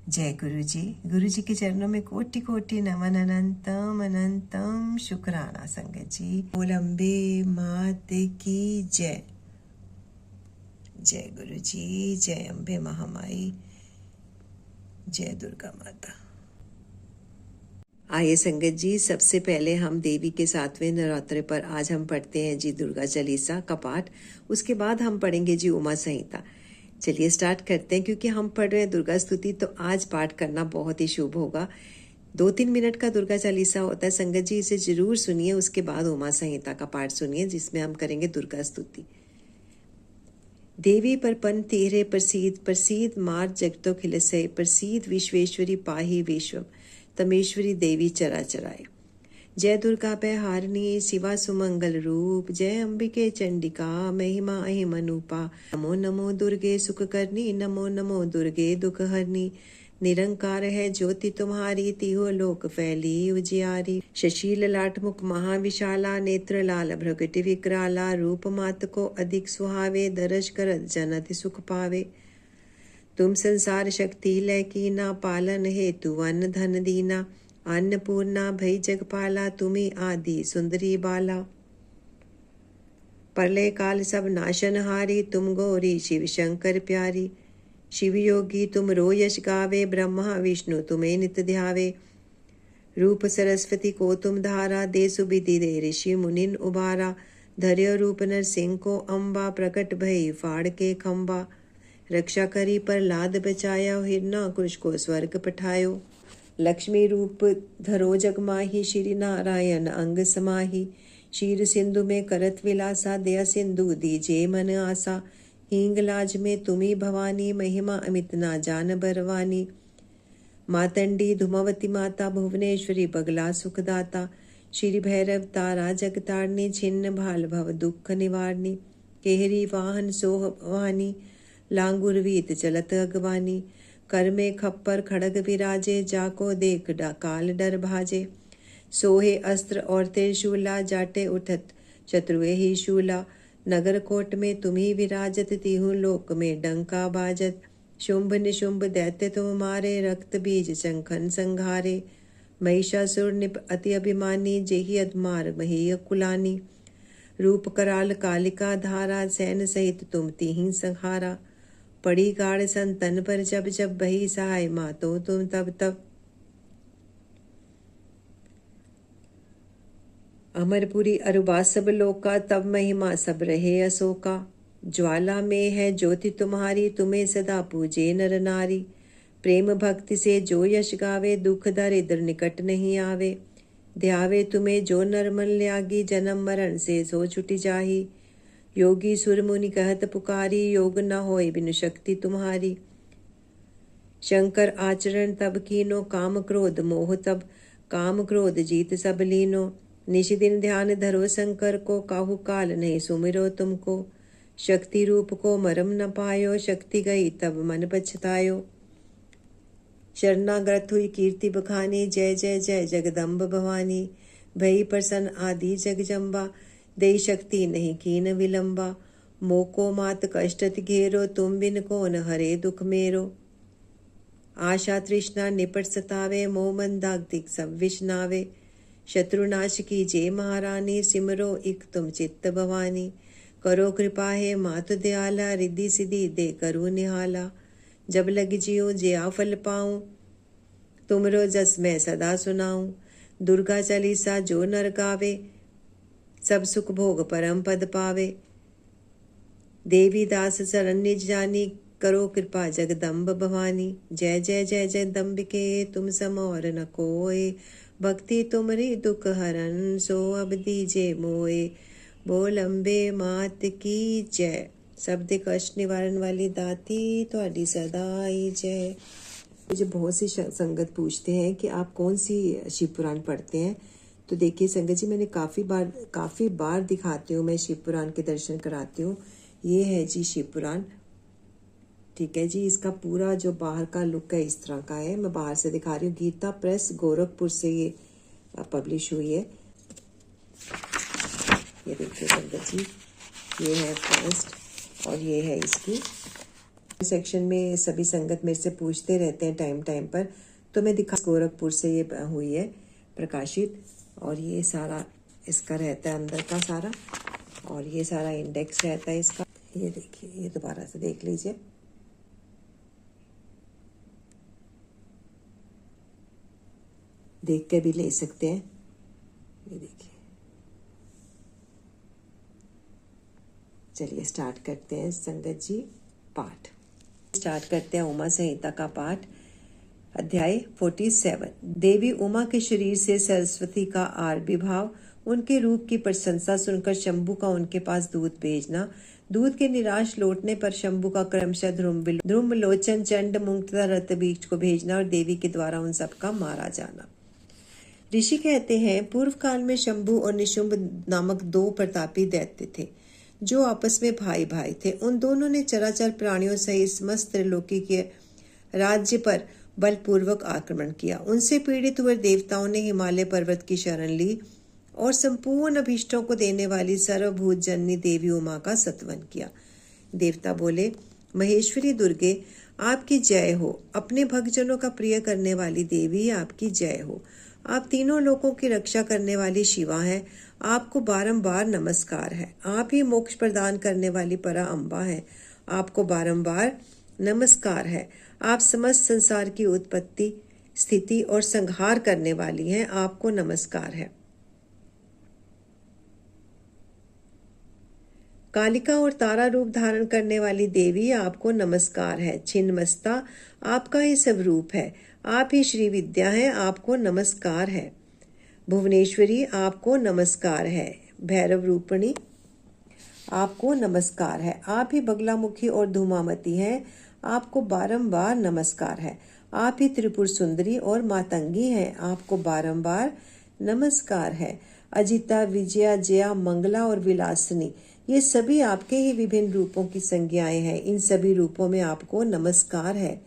जय गुरु जी के चरणों में कोटि कोटि नमन अनंतम अनंतम शुक्राना संगत जी। बोल अम्बे मात की जय। जय गुरु जी, जय अम्बे महामाई, जय दुर्गा माता। आइए संगत जी, सबसे पहले हम देवी के 7वें नवरात्रे पर आज हम पढ़ते हैं जी दुर्गा चालीसा का पाठ। उसके बाद हम पढ़ेंगे जी उमा संहिता। चलिए स्टार्ट करते हैं। क्योंकि हम पढ़ रहे हैं दुर्गा स्तुति, तो आज पाठ करना बहुत ही शुभ होगा। 2-3 मिनट का दुर्गा चालीसा होता है संगत जी, इसे जरूर सुनिए। उसके बाद उमा संहिता का पाठ सुनिए, जिसमें हम करेंगे दुर्गा स्तुति। देवी परपन तेरे प्रसीद प्रसीद मार जगतो खिलसे, प्रसीद विश्वेश्वरी पाही विश्व तमेश्वरी देवी चरा चराए। जय दुर्गा हारिणी शिवा सुमंगल रूप, जय अंबिके चंडिका महिमा अहिम अनूपा। नमो नमो दुर्गे सुख करनी, नमो नमो दुर्गे दुख हरनी। निरंकार है ज्योति तुम्हारी, तिहो लोक फैली उजियारी। शशि ललाट मुख महाविशाला, नेत्र लाल भ्रगट विकराला। रूप मात को अधिक सुहावे, दर्श करत जन अति सुख पावे। तुम संसार शक्ति लय कीना, पालन हेतु अन्न धन दीना। अन्नपूर्णा भई जगपाला, तुम्हें आदि सुंदरी बाला। प्रलय काल सब नाशन हारी, तुम गौरी शिव शंकर प्यारी। शिव योगी तुम रो यश गावे, ब्रह्मा विष्णु तुम्हें नित ध्यावे। रूप सरस्वती को तुम धारा, दे सुविधि दे ऋषि मुनिन उबारा। धर्य रूप नरसिंह को अम्बा, प्रकट भई फाड़ के खम्बा। रक्षा करी प्रहलाद बचाया, हिरणाकुश को स्वर्ग पठायो। लक्ष्मी रूप धरो जग माही, श्री नारायण अंग समाही। क्षीर सिंधु में करत विलासा, दया सिंधु दीजे मन आसा। हींगलाज में तुम्ही भवानी, महिमा अमित ना जान बरवानी। मातंडी धुमावती माता, भुवनेश्वरी बगला सुखदाता। श्री भैरव तारा जगतारणी, छिन्न भाल भव दुख निवारणी। केहरी वाहन सोहवानी, लांगुर वीत चलत अगवानी। कर में खप्पर खड़ग विराजे, जाको देख काल डर भाजे। सोहे अस्त्र और त्रिशूला, जाटे उठत शत्रुए ही शूला। नगर कोट में तुम्ही विराजत, तिहु लोक में डंका बाजत। शुंभ निशुंभ दैत्य तुम मारे, रक्त बीज शंखन संघारे। महिषासुर निप अति अभिमानी, जेहि अधमार मही कुलानी। रूप कराल कालिका धारा, सैन सहित तुम तिहि संहारा। पड़ी गाड़ संतन पर जब जब, बही सहाय मातो तुम तब तब। अमरपुरी अरुबा सब लोका, तब महिमा सब रहे अशोका। ज्वाला में है ज्योति तुम्हारी, तुम्हें सदा पूजे नर नारी। प्रेम भक्ति से जो यश गावे, दुख दरिद्र निकट नहीं आवे। ध्यावे तुम्हें जो नर मन त्यागी, जन्म मरण से सो छुटी जाही। योगी सुर मुनि कहत पुकारी, योग न होय बिनु शक्ति तुम्हारी। शंकर आचरण तब कीनो, काम क्रोध मोह तब। काम क्रोध जीत सब लीनो। निशि दिन ध्यान धरो शंकर को, काहू काल नहीं सुमिरो तुमको। शक्ति रूप को मरम न पायो, शक्ति गई तब मन पछतायो। शरणागत हुई कीर्ति बखानी, जय जय जय जगदम्ब भवानी। भई प्रसन्न आदि जगजम्बा, दे शक्ति नहीं कीन विलंबा। मोको मात कष्टत घेरो, तुम बिन कौन हरे दुख मेरो। आशा तृष्णा निपट सतावे, मोह मन दाग्दिक सब विषनावे। शत्रुनाश की जय महारानी, सिमरो इक तुम चित्त भवानी। करो कृपा है मातु दयाला, रिद्धि सिद्धि दे करू निहाला। जब लग जियो जे फल पाऊं, तुमरो जस मैं सदा सुनाऊं। दुर्गा चालीसा जो नर गावे, सब सुख भोग परम पद पावे। देवी दास शरण निज जानी, करो कृपा जगदम्ब भवानी। जय जय जय जगदम्बिके, तुम सम और न कोय। भक्ति तुमरी दुख हरन, सो अब दीजे मोए। बोल अम्बे मात की जय। शब्द कष्ट निवारण वाली दाती, ਤੁਹਾਡੀ सदा ही जय। मुझे बहुत सी संगत पूछते हैं कि आप कौन सी शिव पुराण पढ़ते हैं। तो देखिए संगत जी, मैंने काफ़ी बार दिखाती हूँ, मैं शिव पुराण के दर्शन कराती हूँ। ये है जी शिव पुराण, ठीक है जी। इसका पूरा जो बाहर का लुक है इस तरह का है। मैं बाहर से दिखा रही हूँ। गीता प्रेस गोरखपुर से ये पब्लिश हुई है। ये देखिए संगत जी, ये है फर्स्ट और ये है इसकी सेक्शन में सभी संगत मेरे से पूछते रहते हैं टाइम टाइम पर, तो मैं दिखा, गोरखपुर से ये हुई है प्रकाशित, और ये सारा इसका रहता है अंदर का सारा, और ये सारा इंडेक्स रहता है इसका। ये देखिए, ये दोबारा से देख लीजिए। देख के भी ले सकते हैं। ये देखिए, चलिए स्टार्ट करते हैं संगत जी पाठ। स्टार्ट करते हैं उमा संहिता का पाठ। अध्याय 47। देवी उमा के शरीर से सरस्वती का आविर्भाव, उनके रूप की प्रशंसा सुनकर शंभु का उनके पास दूध भेजना, दूध के निराश लौटने पर शंभु का क्रमशः ध्रुमलोचन, चंड, मुंग तथा रत्तबीज को भेजना और देवी के द्वारा उन सबका मारा जाना। ऋषि कहते हैं, पूर्व काल में शंभु और निशुंभ नामक दो प्रतापी दैत्य थे, जो आपस में भाई भाई थे। उन दोनों ने चराचर प्राणियों सहित समस्त त्रिलोकी के राज्य पर बलपूर्वक आक्रमण किया। उनसे पीड़ित हुए देवताओं ने हिमालय पर्वत की शरण ली और संपूर्ण अभीष्टों को देने वाली सर्वभूत जननी देवी उमा का स्तवन किया। देवता बोले, महेश्वरी दुर्गे, आपकी जय हो। अपने भक्तजनों का प्रिय करने वाली देवी, आपकी जय हो। आप तीनों लोकों की रक्षा करने वाली शिवा हैं। आपको बारंबार नमस्कार है। आप ही मोक्ष प्रदान करने वाली परा अम्बा है। आपको बारंबार नमस्कार है। आप समस्त संसार की उत्पत्ति, स्थिति और संहार करने वाली हैं। आपको नमस्कार है। कालिका और तारा रूप धारण करने वाली देवी, आपको नमस्कार है। छिन्नमस्ता, आपका ही सब रूप है। आप ही श्री विद्या हैं। आपको नमस्कार है। भुवनेश्वरी, आपको नमस्कार है। भैरव रूपिणी, आपको नमस्कार है। आप ही बगलामुखी और धूमावती हैं। आपको बारंबार नमस्कार है। आप ही त्रिपुर सुंदरी और मातंगी हैं। आपको बारंबार नमस्कार है। अजिता, विजया, जया, मंगला और विलासिनी, ये सभी आपके ही विभिन्न रूपों की संज्ञाएं हैं। इन सभी रूपों में आपको नमस्कार है।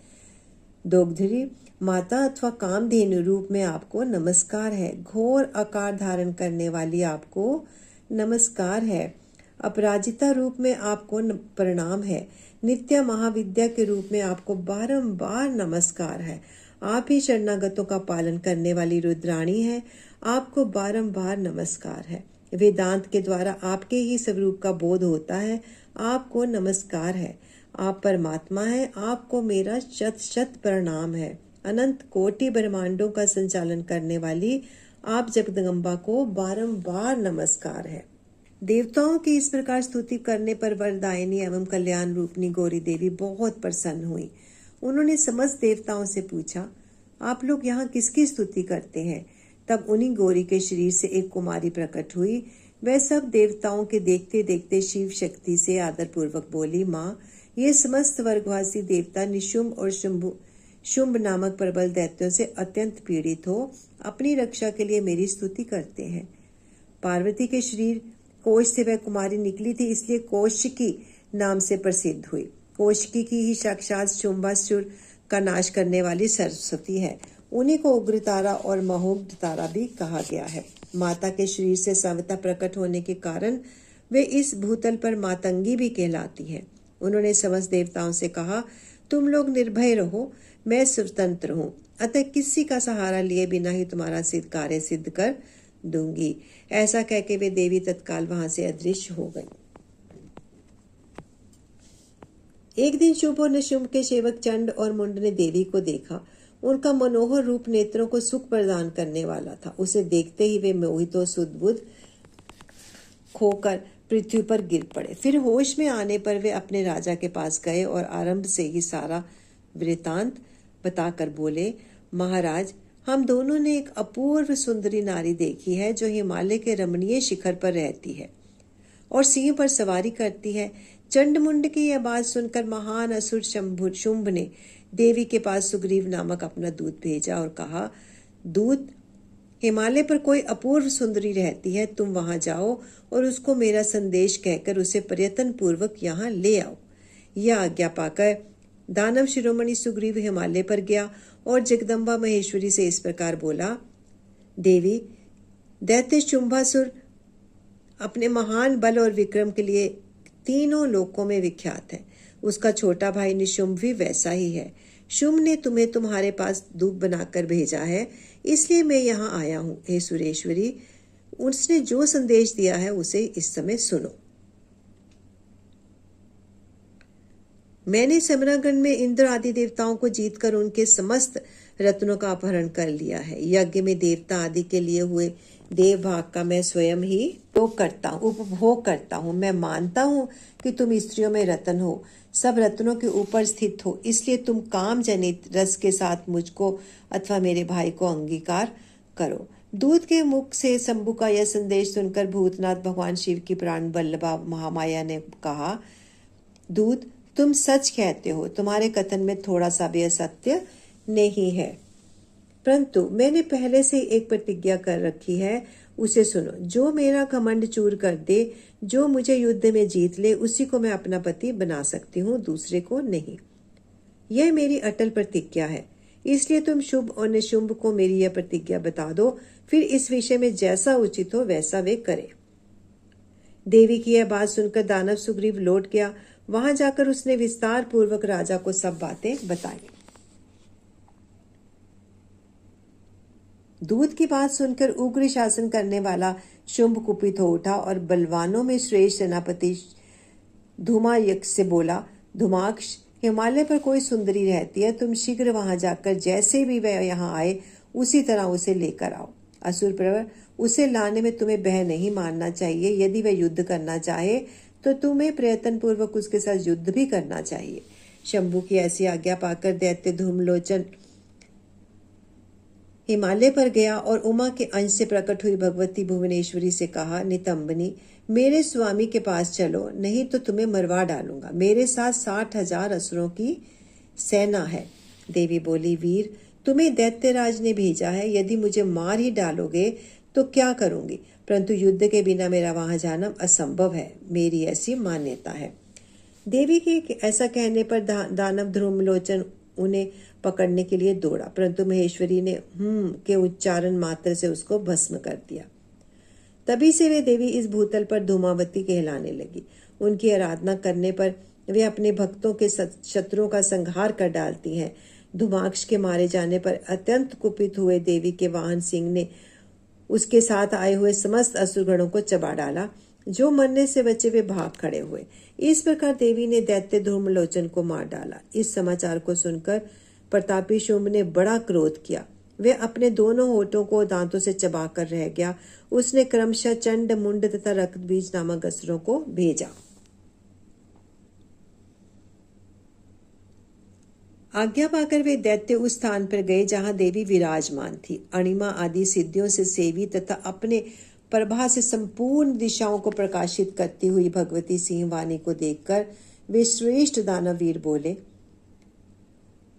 दोग्धरी माता अथवा कामधेनु रूप में आपको नमस्कार है। घोर आकार धारण करने वाली आपको नमस्कार है। अपराजिता रूप में आपको प्रणाम है। नित्य महाविद्या के रूप में आपको बारंबार नमस्कार है। आप ही शरणागतों का पालन करने वाली रुद्राणी है। आपको बारंबार नमस्कार है। वेदांत के द्वारा आपके ही स्वरूप का बोध होता है। आपको नमस्कार है। आप परमात्मा है। आपको मेरा शत शत प्रणाम है। अनंत कोटि ब्रह्मांडों का संचालन करने वाली आप जगदम्बा को बारंबार नमस्कार है। देवताओं की इस प्रकार स्तुति करने पर वरदायिनी एवं कल्याण रूपनी गौरी देवी बहुत प्रसन्न हुई। उन्होंने समस्त देवताओं से पूछा, आप लोग यहाँ किसकी स्तुति करते हैं? तब उन्हीं गौरी के शरीर से एक कुमारी प्रकट हुई। वह सब देवताओं के देखते देखते शिव शक्ति से आदर पूर्वक बोली, माँ, ये समस्त वर्गवासी देवता निशुंभ और शुंभ नामक प्रबल दैत्यों से अत्यंत पीड़ित हो अपनी रक्षा के लिए मेरी स्तुति करते हैं। पार्वती के शरीर कोश से वह कुमारी निकली थी, इसलिए कौशिकी नाम से प्रसिद्ध हुई। कौशिकी की ही साक्षात शुंभासुर का नाश करने वाली सरस्वती है। उन्हीं को उग्रतारा और महोग्रतारा भी कहा गया है। माता के शरीर से सविता प्रकट होने के कारण वे इस भूतल पर मातंगी भी कहलाती हैं। उन्होंने समस्त देवताओं से कहा, तुम लोग निर्भय रहो, मैं स्वतंत्र हूँ, अतः किसी का सहारा लिए बिना ही तुम्हारा सिद्ध कार्य सिद्ध कर दूंगी। ऐसा कहके वे देवी तत्काल वहां से अदृश्य हो गई। एक दिन शुंभ और निशुंभ के सेवक चंड और मुंड ने देवी को देखा। उनका मनोहर रूप नेत्रों को सुख प्रदान करने वाला था। उसे देखते ही वे मोहित और सुदबुद्ध खोकर पृथ्वी पर गिर पड़े। फिर होश में आने पर वे अपने राजा के पास गए और आरंभ से ही सारा वृतांत बताकर बोले, महाराज, हम दोनों ने एक अपूर्व सुंदरी नारी देखी है जो हिमालय के रमणीय शिखर पर रहती है और सिंह पर सवारी करती है। चंडमुंड की यह बात सुनकर महान असुर शुंभ ने देवी के पास सुग्रीव नामक अपना दूत भेजा और कहा, दूत, हिमालय पर कोई अपूर्व सुंदरी रहती है, तुम वहां जाओ और उसको मेरा संदेश कहकर उसे प्रयत्न पूर्वक यहाँ ले आओ। यह आज्ञा पाकर दानव शिरोमणि सुग्रीव हिमालय पर गया और जगदम्बा महेश्वरी से इस प्रकार बोला, देवी, दैत्य शुंभासुर अपने महान बल और विक्रम के लिए तीनों लोकों में विख्यात है। उसका छोटा भाई निशुंभ भी वैसा ही है। शुंभ ने तुम्हें तुम्हारे पास दूत बनाकर भेजा है, इसलिए मैं यहाँ आया हूँ। हे सुरेश्वरी, उसने जो संदेश दिया है उसे इस समय सुनो। मैंने समरागण में इंद्र आदि देवताओं को जीतकर उनके समस्त रत्नों का अपहरण कर लिया है। यज्ञ में देवता आदि के लिए हुए देव भाग का मैं स्वयं ही उपभोग करता हूँ। मैं मानता हूँ कि तुम स्त्रियों में रत्न हो, सब रत्नों के ऊपर स्थित हो, इसलिए तुम काम जनित रस के साथ मुझको अथवा मेरे भाई को अंगीकार करो। दूत के मुख से शंभु का यह संदेश सुनकर भूतनाथ भगवान शिव की प्राण वल्लभा महामाया ने कहा, दूत, तुम सच कहते हो, तुम्हारे कथन में थोड़ा सा भी असत्य नहीं है, परंतु मैंने पहले से एक प्रतिज्ञा कर रखी है, उसे सुनो। जो मेरा घमंड चूर कर दे, जो मुझे युद्ध में जीत ले, उसी को मैं अपना पति बना सकती हूँ, दूसरे को नहीं। यह मेरी अटल प्रतिज्ञा है, इसलिए तुम शुभ और निशुंभ को मेरी यह प्रतिज्ञा बता दो, फिर इस विषय में जैसा उचित हो वैसा वे करें। देवी की यह बात सुनकर दानव सुग्रीव लौट गया। वहां जाकर उसने विस्तार पूर्वक राजा को सब बातें बताई। दूत की बात सुनकर उग्र शासन करने वाला शुंभ कुपित हो उठा और बलवानों में श्रेष्ठ सेनापति धूमायक्ष से बोला, धूमाक्ष, हिमालय पर कोई सुंदरी रहती है, तुम शीघ्र वहां जाकर जैसे भी वह यहाँ आए उसी तरह उसे लेकर आओ। असुर प्रवर, उसे लाने में तुम्हें भय नहीं मानना चाहिए। यदि वह युद्ध करना चाहे तो तुम्हें प्रयत्न पूर्वक उसके साथ युद्ध भी करना चाहिए। शंभू की ऐसी आज्ञा पाकर दैत्य धूमलोचन हिमालय पर गया और उमा के अंश से प्रकट हुई भगवती भुवनेश्वरी से कहा, नितंबनी, मेरे स्वामी के पास चलो, नहीं तो तुम्हें मरवा डालूंगा। मेरे साथ 60,000 असुरों की सेना है। देवी बोली, वीर, तुम्हें दैत्यराज ने भेजा है, यदि मुझे मार ही डालोगे तो क्या करूंगी, परंतु युद्ध के बिना मेरा वहां जाना असंभव है, मेरी ऐसी मान्यता है। देवी के ऐसा कहने पर दानव ध्रुमलोचन उन्हें पकड़ने के लिए दौड़ा, परंतु महेश्वरी ने के उच्चारण मात्र से उसको भस्म कर दिया। तभी से वे देवी इस भूतल पर धूमावती कहलाने लगी। उनकी आराधना करने पर वे अपने भक्तों के शत्रुओं का संहार कर डालती हैं। धूमाक्ष के मारे जाने पर अत्यंत कुपित हुए देवी के वाहन सिंह ने उसके साथ आए हुए समस्त असुरगणों को चबा डाला। जो मरने से बचे वे भाग खड़े हुए। इस प्रकार देवी ने दैत्य धूमलोचन को मार डाला। इस समाचार को सुनकर प्रतापी शुंभ ने बड़ा क्रोध किया। वे अपने दोनों होठों को दांतों से चबाकर रह गया। उसने क्रमशः चंड, मुंड तथा रक्तबीज नामक असुरों को भेजा। आज्ञा पाकर वे दैत्य उस स्थान पर गए जहां देवी विराजमान थी। अणिमा आदि सिद्धियों से सेवी तथा अपने प्रभा से संपूर्ण दिशाओं को प्रकाशित करती हुई भगवती सिंहवाणी को देखकर वे श्रेष्ठ दानवीर बोले,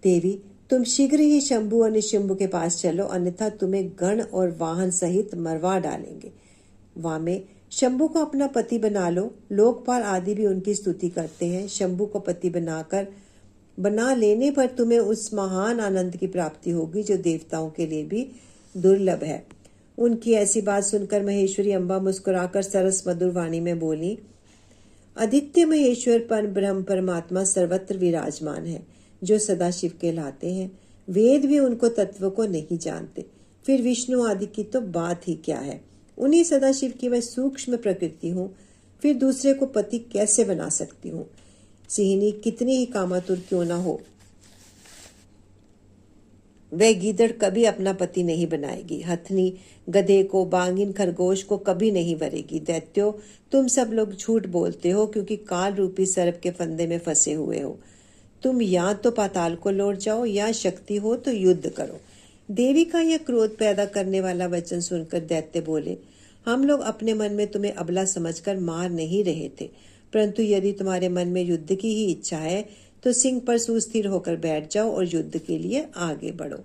देवी, तुम शीघ्र ही शंभु और निशुंभ के पास चलो, अन्यथा तुम्हें गण और वाहन सहित मरवा डालेंगे। वामे, शंभु को अपना पति बना लो। लोकपाल आदि भी उनकी स्तुति करते हैं। शंभु को पति बना लेने पर तुम्हें उस महान आनंद की प्राप्ति होगी जो देवताओं के लिए भी दुर्लभ है। उनकी ऐसी बात सुनकर महेश्वरी अम्बा मुस्कुराकर सरस मधुर वाणी में बोली, आदित्य महेश्वर पर ब्रह्म परमात्मा सर्वत्र विराजमान है, जो सदाशिव कहलाते हैं। वेद भी उनको तत्व को नहीं जानते, फिर विष्णु आदि की तो बात ही क्या है। उन्हीं सदाशिव की मैं सूक्ष्म प्रकृति हूँ, फिर दूसरे को पति कैसे बना सकती हूँ। सिंहिनी कितनी ही कामातुर क्यों ना हो, वह गीदड़ कभी अपना पति नहीं बनाएगी। हथनी गधे को, बांगिन खरगोश को कभी नहीं वरेगी। दैत्यो, तुम सब लोग झूठ बोलते हो, क्योंकि काल रूपी सर्प के फंदे में फंसे हुए हो। तुम या तो पाताल को लौट जाओ या शक्ति हो तो युद्ध करो। देवी का यह क्रोध पैदा करने वाला वचन सुनकर दैत्य बोले, हम लोग अपने मन में तुम्हें अबला समझकर मार नहीं रहे थे, परंतु यदि तुम्हारे मन में युद्ध की ही इच्छा है तो सिंह पर सुस्थिर होकर बैठ जाओ और युद्ध के लिए आगे बढ़ो।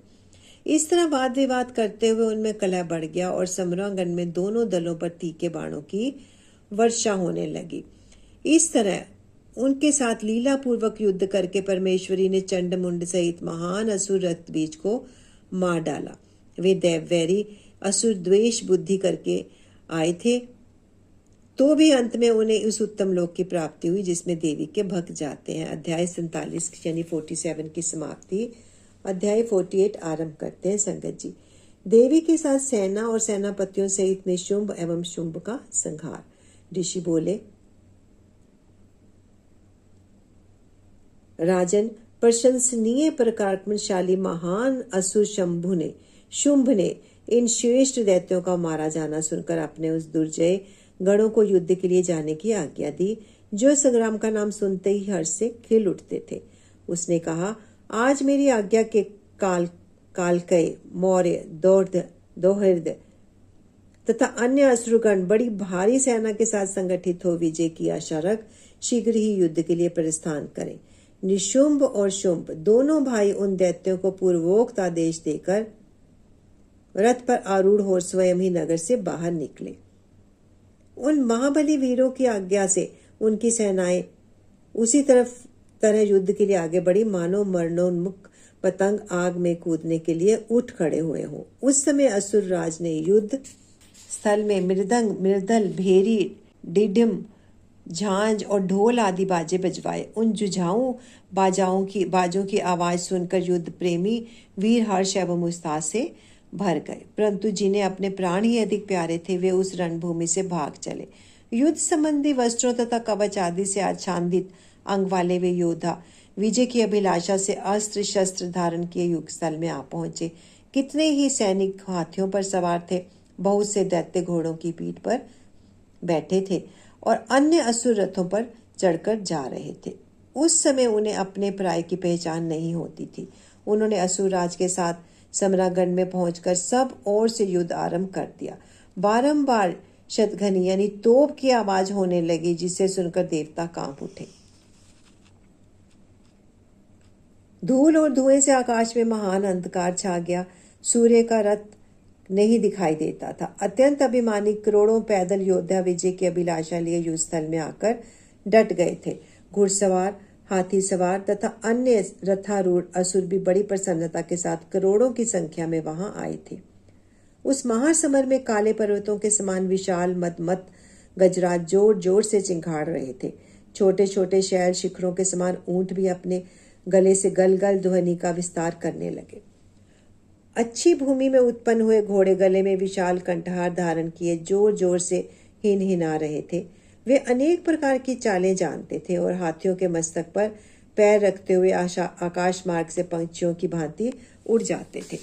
इस तरह वाद विवाद करते हुए उनमें कलह बढ़ गया और समरांगण में दोनों दलों पर तीखे बाणों की वर्षा होने लगी। इस तरह उनके साथ लीला पूर्वक युद्ध करके परमेश्वरी ने चंडमुंड सहित महान असुर रक्तबीज को मार डाला। वे दैववैरी असुर द्वेष बुद्धि करके आए थे, तो भी अंत में उन्हें उस उत्तम लोक की प्राप्ति हुई जिसमें देवी के भक्त जाते हैं। अध्याय 47 यानी 47 की समाप्ति। अध्याय 48 आरंभ करते हैं संगत जी। देवी के साथ सेना और सेनापतियों सहित निशुंभ एवं शुंभ का संहार। ऋषि बोले, राजन, प्रशंसनीय पराक्रमशाली महान असुर शुंभ ने इन श्रेष्ठ दैत्यों का मारा जाना सुनकर अपने उस दुर्जय गणों को युद्ध के लिए जाने की आज्ञा दी, जो संग्राम का नाम सुनते ही हर्ष से खिल उठते थे। उसने कहा, आज मेरी आज्ञा के कालकय, मौर्य, दोहृद तथा अन्य असुरगण बड़ी भारी सेना के साथ संगठित हो विजय की आशा रख शीघ्र ही युद्ध के लिए प्रस्थान करें। निशुंभ और शुंभ दोनों भाई उन दैत्यों को पूर्वोक्त आदेश देकर रथ पर आरूढ़ हो स्वयं ही नगर से बाहर निकले। उन महाबली वीरों की आज्ञा से उनकी सेनाएं उसी तरह युद्ध के लिए आगे बढ़ी, मानो मरणोन्मुख पतंग आग में कूदने के लिए उठ खड़े हुए हों। उस समय असुर राज ने युद्ध स्थल में मृदंग, मृदल, भेरी, डिडिम, झांझ और ढोल आदि बाजे बजवाए। उन जुझाऊ बाजों की आवाज सुनकर युद्ध प्रेमी वीर हर्ष एवं उत्साह से भर गए, परंतु जिन्हें अपने प्राण ही अधिक प्यारे थे वे उस रणभूमि से भाग चले। युद्ध संबंधी वस्त्रों तथा कवच आदि से आच्छादित अंग वाले वे योद्धा विजय की अभिलाषा से अस्त्र शस्त्र धारण किए युद्ध स्थल में आ पहुंचे। कितने ही सैनिक हाथियों पर सवार थे, बहुत से दैत्य घोड़ों की पीठ पर बैठे थे और अन्य असुर रथों पर चढ़कर जा रहे थे। उस समय उन्हें अपने पराये की पहचान नहीं होती थी। उन्होंने असुर राज के साथ समरागढ़ में पहुंचकर सब ओर से युद्ध आरंभ कर दिया। बारंबार शतघनी यानी तोप की आवाज होने लगी, जिसे सुनकर देवता कांप उठे। धूल और धुएं से आकाश में महान अंधकार छा गया। सूर्य का रथ नहीं दिखाई देता था। अत्यंत अभिमानी करोड़ों पैदल योद्धा विजय की अभिलाषा लिए युद्ध स्थल में आकर डट गए थे। घुड़सवार, हाथी सवार तथा अन्य रथारूढ़ असुर भी बड़ी प्रसन्नता के साथ करोड़ों की संख्या में वहां आए थे। उस महासमर में काले पर्वतों के समान विशाल मदमत गजराज जोर जोर से चिंगाड़ रहे थे। छोटे छोटे शैल शिखरों के समान ऊंट भी अपने गले से गलगल ध्वनि का विस्तार करने लगे। अच्छी भूमि में उत्पन्न हुए घोड़े गले में विशाल कंठहार धारण किए जोर जोर से हिनहिना रहे थे। वे अनेक प्रकार की चालें जानते थे और हाथियों के मस्तक पर पैर रखते हुए आकाश मार्ग से पंछियों की भांति उड़ जाते थे।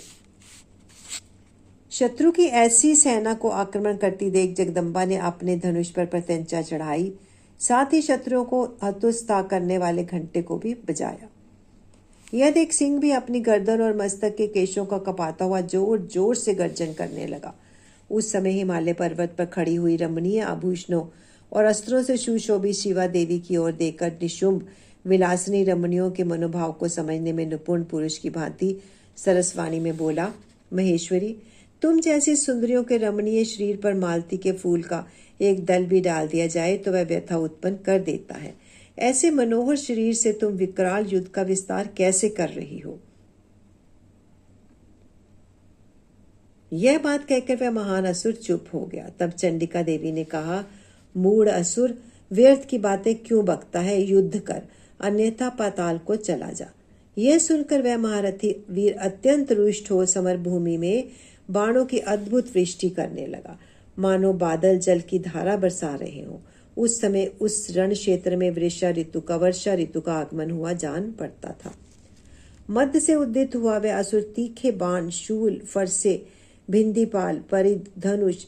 शत्रु की ऐसी सेना को आक्रमण करती देख जगदम्बा ने अपने धनुष पर प्रत्यंचा चढ़ाई, साथ ही शत्रुओं को हतोत्साह करने वाले घंटे को भी बजाया। यह देख सिंह भी अपनी गर्दन और मस्तक के केशों का कपाता हुआ जोर जोर से गर्जन करने लगा। उस समय हिमालय पर्वत पर खड़ी हुई रमणीय आभूषणों और अस्त्रों से सुशोभित शिवा देवी की ओर देखकर निशुंभ विलासिनी रमणियों के मनोभाव को समझने में निपुण पुरुष की भांति सरसवाणी में बोला, महेश्वरी, तुम जैसी सुंदरियों के रमणीय शरीर पर मालती के फूल का एक दल भी डाल दिया जाए तो वह व्यथा उत्पन्न कर देता है। ऐसे मनोहर शरीर से तुम विकराल युद्ध का विस्तार कैसे कर रही हो? यह बात कहकर वह महान असुर चुप हो गया। तब चंडिका देवी ने कहा, मूढ़ असुर, व्यर्थ की बातें क्यों बकता है? युद्ध कर, अन्यथा पाताल को चला जा। यह सुनकर वह महारथी वीर अत्यंत रुष्ट हो समर भूमि में बाणों की अद्भुत वृष्टि करने लगा, मानो बादल जल की धारा बरसा रहे हों। उस समय उस रण क्षेत्र में वर्षा ऋतु का आगमन हुआ जान पड़ता था। मध्य से उद्दित हुआ वह असुर तीखे बाण, शूल, फरसे, भिंदीपाल, परिध, धनुष,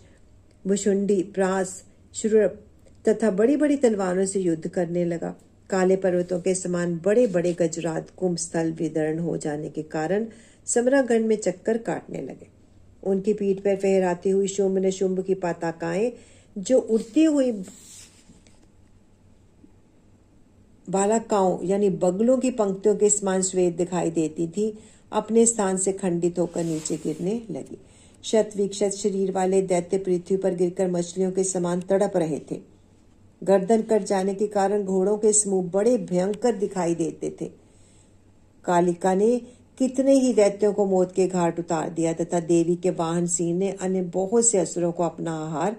भुशुंडी, प्रास, शूरप तथा बड़ी बड़ी तलवारों से युद्ध करने लगा। काले पर्वतों के समान बड़े बड़े गजरात कुंभस्थल विदर्ण हो जाने के कारण समरागढ़ में चक्कर काटने लगे। उनकी पीठ पर फहराती हुई शुंभ निशुंभ की पताकाएं जो उड़ती हुई बालाकाओं यानी बगलों की पंक्तियों के समान श्वेत दिखाई देती थी, अपने स्थान से खंडित होकर नीचे गिरने लगी। शत विक्षत शरीर वाले दैत्य पृथ्वी पर गिरकर मछलियों के समान तड़प रहे थे। गर्दन कट जाने के कारण घोड़ों के समूह बड़े भयंकर दिखाई देते थे। कालिका ने कितने ही दैत्यों को मौत के घाट उतार दिया तथा देवी के वाहन सिंह ने अन्य बहुत से असुरों को अपना आहार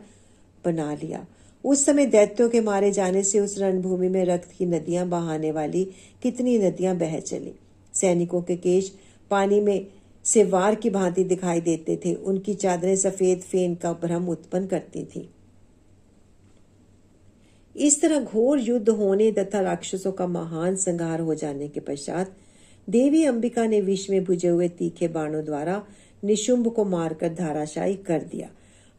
बना लिया। उस समय दैत्यों के मारे जाने से उस रणभूमि में रक्त की नदियां बहाने वाली कितनी नदियां बह चली। सैनिकों के केश पानी में से वार की भांति दिखाई देते थे। उनकी चादरें सफेद फेन का भ्रम उत्पन्न करती थीं। इस तरह घोर युद्ध होने तथा राक्षसों का महान संहार हो जाने के पश्चात देवी अंबिका ने विष में भुजे हुए तीखे बाणों द्वारा निशुंभ को मारकर धाराशायी कर दिया।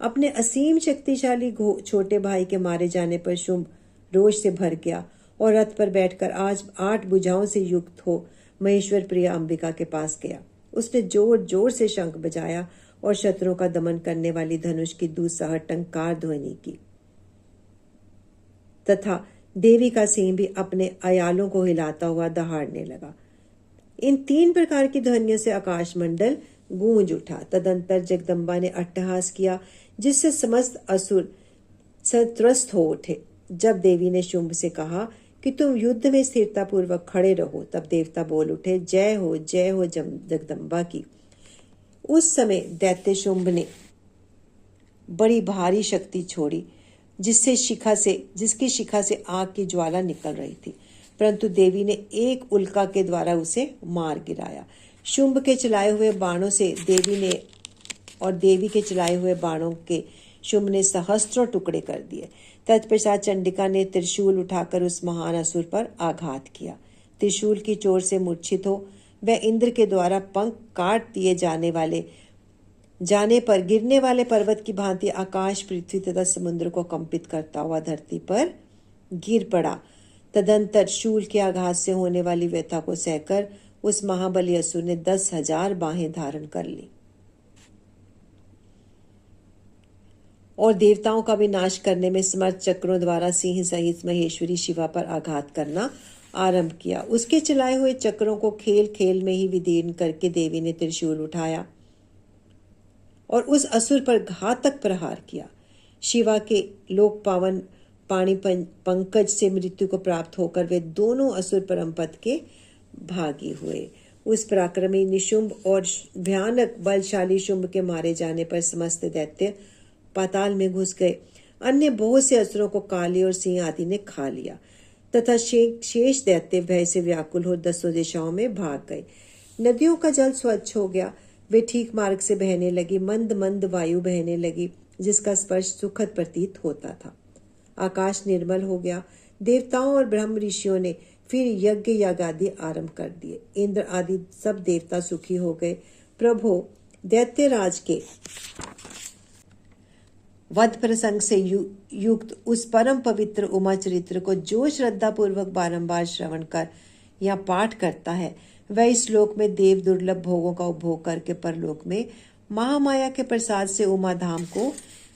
अपने असीम शक्तिशाली छोटे भाई के मारे जाने पर शुंभ रोष से भर गया और रथ पर बैठकर आज 8 भुजाओं से युक्त हो महेश्वर प्रिया अंबिका के पास गया। उसने जोर जोर से शंख बजाया और शत्रुओं का दमन करने वाली धनुष की दुस्सह टंकार ध्वनि की तथा देवी का सिंह भी अपने अयालों को हिलाता हुआ दहाड़ने लगा। इन 3 प्रकार की ध्वनियों से आकाशमंडल गूंज उठा। तदंतर जगदम्बा ने अट्टहास किया जिससे समस्त असुर संत्रस्त हो उठे। जब देवी ने शुंभ से कहा कि तुम युद्ध में स्थिरता पूर्वक खड़े रहो, तब देवता बोल उठे, जय हो जगदम्बा की। उस समय दैत्य शुंभ ने बड़ी भारी शक्ति छोड़ी जिसकी शिखा से आग की ज्वाला निकल रही थी, परंतु देवी ने एक उल्का के द्वारा उसे मार गिराया। शुंभ के चलाए हुए बाणों से देवी के चलाए हुए बाणों के शुंभ ने सहस्त्रों टुकड़े कर दिए। तत्पश्चात चंडिका ने त्रिशूल उठाकर उस महान असुर पर आघात किया। त्रिशूल की चोट से मूर्छित हो वह इंद्र के द्वारा पंख काट दिए जाने पर गिरने वाले पर्वत की भांति आकाश, पृथ्वी तथा समुद्र को कंपित करता हुआ धरती पर गिर पड़ा। तदंतर शूल के आघात से होने वाली व्यथा को सहकर उस महाबली असुर ने 10,000 बाहें धारण कर ली और देवताओं का विनाश करने में समर्थ चक्रों द्वारा सिंह सहित महेश्वरी शिवा पर आघात करना आरंभ किया। उसके चलाए हुए चक्रों को खेल खेल में ही विदीर्ण करके देवी ने त्रिशूल उठाया और उस असुर पर घातक प्रहार किया। शिवा के लोक पावन पाणी पंकज से मृत्यु को प्राप्त होकर वे दोनों असुर परमपद के भागी हुए। उस पराक्रमी निशुंभ और भयानक बलशाली शुंभ के मारे जाने पर समस्त दैत्य पाताल में घुस गए। अन्य बहुत से असुरों को काली और सिंह आदि ने खा लिया तथा शेष दैत्य भय से व्याकुल हो 10 दिशाओं में भाग गए। नदियों का जल स्वच्छ हो गया, वे ठीक मार्ग से बहने लगी। मंद मंद वायु बहने लगी जिसका स्पर्श सुखद प्रतीत होता था। आकाश निर्मल हो गया। देवताओं और ब्रह्म ऋषियों ने फिर यज्ञ आदि आरंभ कर दिए। इंद्र आदि सब देवता सुखी हो गए। प्रभो, दैत्यराज के वध प्रसंग से युक्त उस परम पवित्र उमा चरित्र को जो श्रद्धा पूर्वक बारंबार श्रवण कर या पाठ करता है वह इस श्लोक में देव दुर्लभ भोगों का उपभोग करके परलोक में महामाया के प्रसाद से उमा धाम को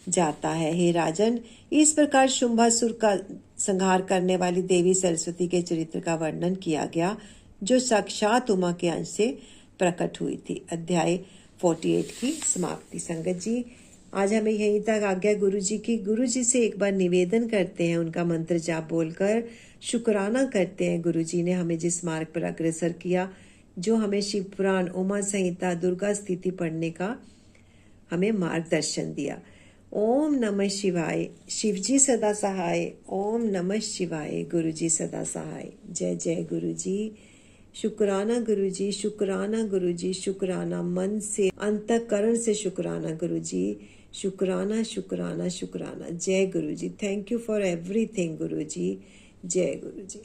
जाता है। हे राजन, इस प्रकार शुंभासुर का संहार करने वाली देवी सरस्वती के चरित्र का वर्णन किया गया जो साक्षात उमा के अंश से प्रकट हुई थी। अध्याय 48 की समाप्ति। संगत जी, आज हमें यहीं तक आज्ञा गुरु जी की। गुरु जी से एक बार निवेदन करते हैं, उनका मंत्र जाप बोलकर शुक्राना करते हैं। गुरु जी ने हमें जिस मार्ग पर अग्रसर किया, जो हमें शिव पुराण, उमा संहिता, दुर्गा स्थिति पढ़ने का हमें मार्गदर्शन दिया। ओम नमः शिवाय। शिव जी सदा सहाय। ओम नमः शिवाय। गुरु जी सदा सहाय। जय जय गुरु जी। शुक्राना गुरु जी, शुक्राना गुरु जी, शुक्राना मन से अंतःकरण से शुक्राना गुरु जी। शुक्राना शुक्राना शुक्राना। जय गुरु जी। थैंक यू फॉर एवरीथिंग गुरु जी। जय गुरु जी।